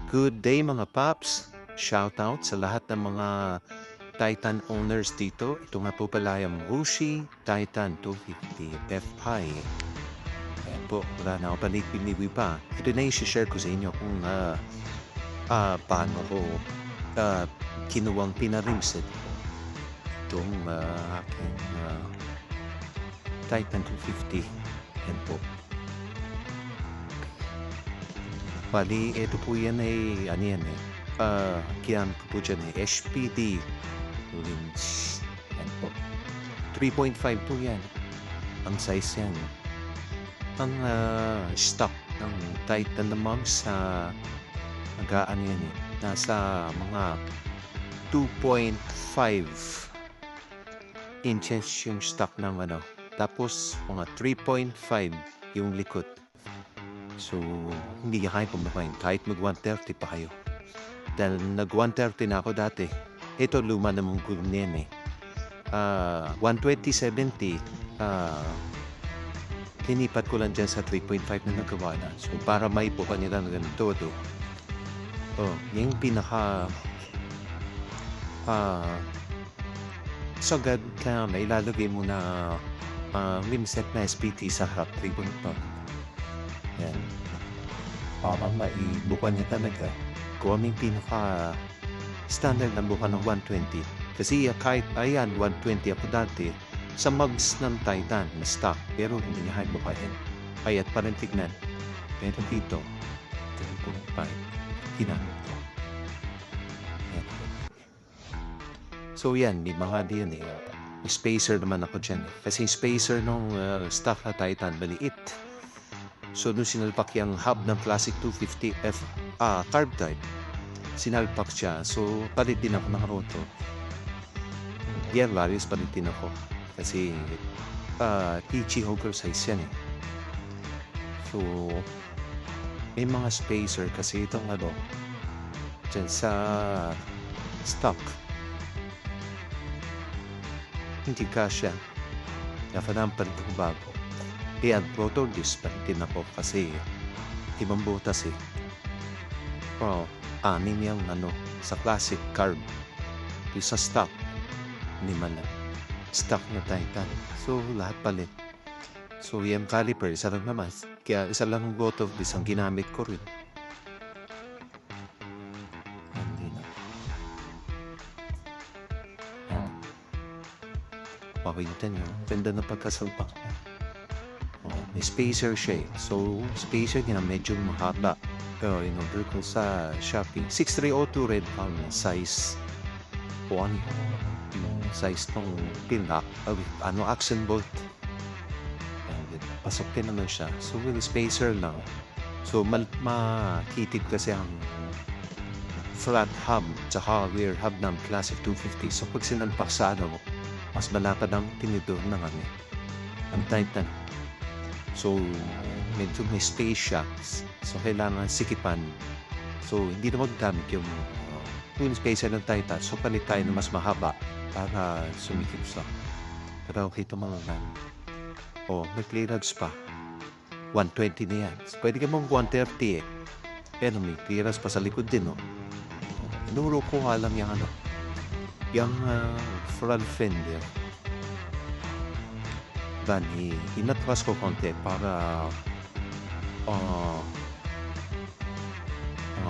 Good day mga paps! Shoutout sa lahat ng mga Titan owners dito. Ito nga po pala yung Wuxi Titan 250 F-Pi. Ayan po, wala na ako panig-piniwi pa. Ito na yung share ko sa inyo kung paano ko kinuwang pinarimset ko itong aking Titan 250. Ayan po. Bali, ito po yan ay, ano yan eh, kiyan ko po dyan eh, HPD lens. Yan po. 3.5 po yan. Ang size yan. Ang stock ng Titan naman sa nagaan yan eh. Nasa mga 2.5 inches yung stock ng ano. Tapos mga 3.5 yung likod. So, hindi niya kaya pumakain. Kahit mag-130 pa kayo. Dahil nag-130 na ako dati. Ito, luma namang gulo niyan eh. 120-70. Linipat ko lang dyan sa 3.5 na nagawa na. So, para maipukan nila na ganito. Yung pinaka sagad kaya may ilalagay mo na rimset na SPT sa harap 3.5. Yan. Para maibukan niya talaga. Kung may pinaka standard na bukan ng 120. Kasi kahit ayan 120 ako dati sa mugs ng Titan na stock. Pero hindi niya kahit bukain. Payat pa rin tignan. Pero dito 3.5 ginamit ko. Yan. So yan, di mga diyan eh. Spacer naman ako dyan eh. Kasi spacer nung stock na Titan maliit. So, nung sinalpak yung hub ng Classic 250 F carb type, sinalpak siya. So, palit din ako ng rotor. Yan, various palit din ako. Kasi, Ichi Hogger size yan eh. So, may mga spacer kasi itong ano, dyan sa stock. Hindi kasya. Dapat palit ako bago. Kaya rotor disc din ako kasi ibang butas eh. Anim yung ano, sa classic carb. Yung sa stock, hindi man lang. Stock na Titan. So, lahat palit. So, yung caliper, isa lang naman. Kaya isa lang ang rotor disc ang ginamit ko rin. Hindi na. Pakinggan nyo. Ganda na pagkasalpak niya. May spacer siya eh. So, spacer niya medyo mahaba. Pero in-order ko sa Shopee. 6302 red palm size 1. Yung size tong pinlock. Accent bolt. Pasok din naman siya. So, with spacer lang. So, makitid kasi ang flat hub tsaka rear hub ng Classic 250. So, pag sinalpak sa ano, mas malapad ang tinidor ng ano. Ang Titan. So, medyo may space siya. So, kailangan sikipan. So, hindi na magagamit yung twin spacer ng Titan. So, palit tayo na mas mahaba para sumikip sa. Pero okay ito mga gan. May clearance pa. 120 na yan. So, pwede ka mong 130 eh. Pero may clearance pa sa likod din, no? Inuro ko alam yung ano. Yung front fender. Bani, inatras ko konti para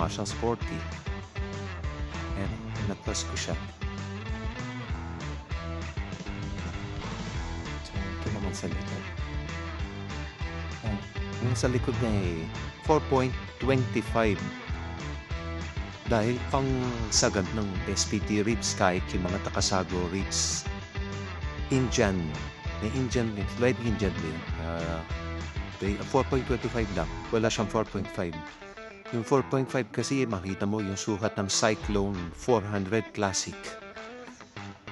siyang sporty. And inatras ko siya. So, ito naman sa likod. Yung sa likod niya ay 4.25. Dahil pang sagad ng SPT ribs kahit yung mga Takasago ribs. Indian. May Indian din, light Indian din. 4.25 lang. Wala siyang 4.5. Yung 4.5 kasi makita mo yung sukat ng Cyclone 400 Classic.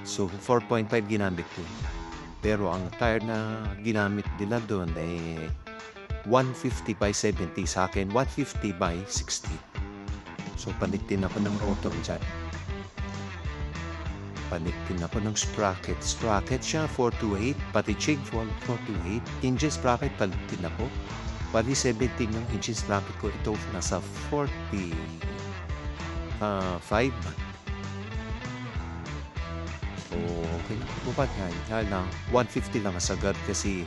So 4.5 ginamit ko. Pero ang tire na ginamit nila doon ay 150 by 70. Sa akin, 150 by 60. So panitin ako ng rotor dyan. Panitin ako ng sprocket. Sprocket siya, 428. Pati jig, 428. Hinges sprocket, panitin ako. Bali, 17 yung hinges sprocket ko. Ito, nasa 40. 5 man. So, okay lang. Bupat nga, kaya lang, 150 lang kasagad kasi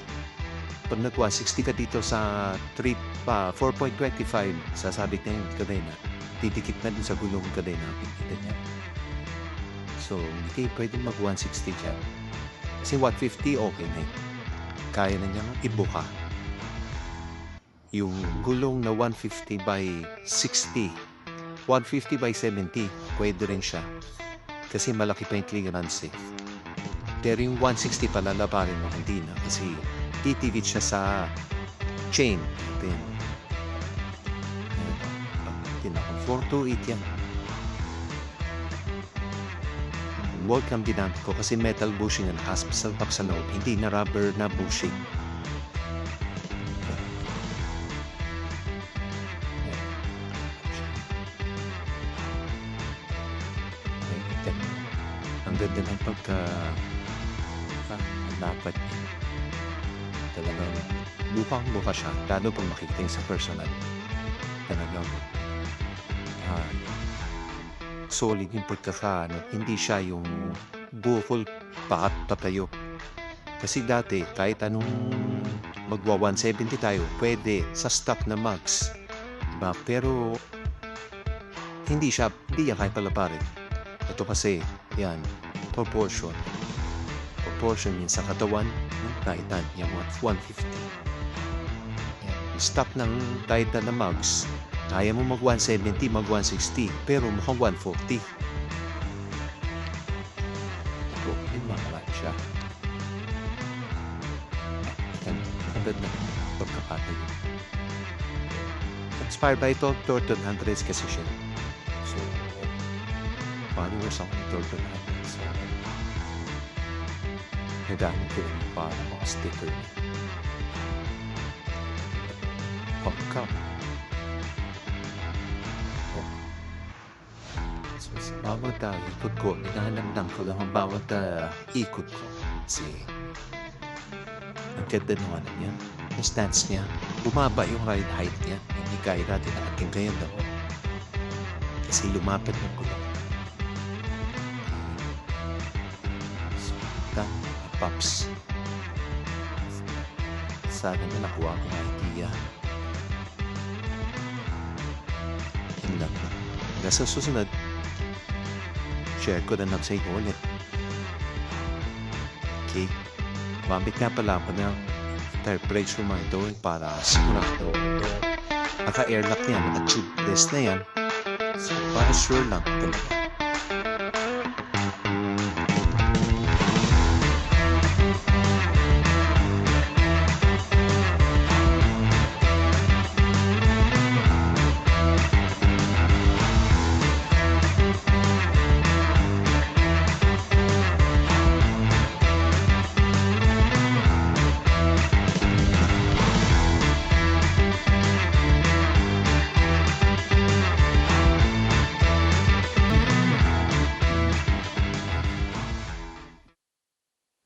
pag nag-160 ka dito sa 4.25, sasabit na yung kadena. Didikit na dun sa gulong kadena. Kita niya. So, hindi kayo pwede mag-160 dyan. Kasi 150, okay na yun. Kaya na niyang ibuka. Yung gulong na 150 by 60, 150 by 70, pwede rin siya. Kasi malaki pa yung clearance eh. Pero yung 160 pala labarin mo, hindi na. Kasi titivit siya sa chain. Then, ako, 428 yan. Welcome dinamit ko kasi metal bushing ang nakasalpak sa loob. Hindi na rubber na bushing. Ang ganda ng dapat niya. Talagang bukang-buka siya. Lalo pag makikita sa personal. Talagang solid yung pagkakaano. Hindi siya yung bukol patayo. Kasi dati, kahit anong magwa 170 tayo, pwede sa stock na mags. Diba? Pero hindi yan kahit palaparin. Ito kasi, yan, proportion yun sa katawan ng Titan, yung 150. Yan. Stock ng Titan na mags, kaya mo mag 170, mag 160, pero mukhang 140. Ito, yun mga siya. Agad na pagkakatayo. Inspired by ito, Torton 100s kasi siya. So, followers ako ni Torton 100s. So, nagamit ko rin para mga sticker niya. Pagka. So, sa bawat ikot ko, inahanamdam ko lang ang bawat ikot ko. Kasi, ang ganda ng ano niya, yung stance niya, bumaba yung ride height niya. Hindi kaya natin nakating kayo daw. Kasi lumapit ng gulong. So, Pops. Sana na nakuha ko ng idea. Yun lang. Hanggang sa susunod, share ko na lang sa inyo ulit. Okay. Mabit nga pala ako ng tire pressure monitor para sigurado ito. Naka-airlock yan, naka-tubeless na yan. So, para sure lang talaga.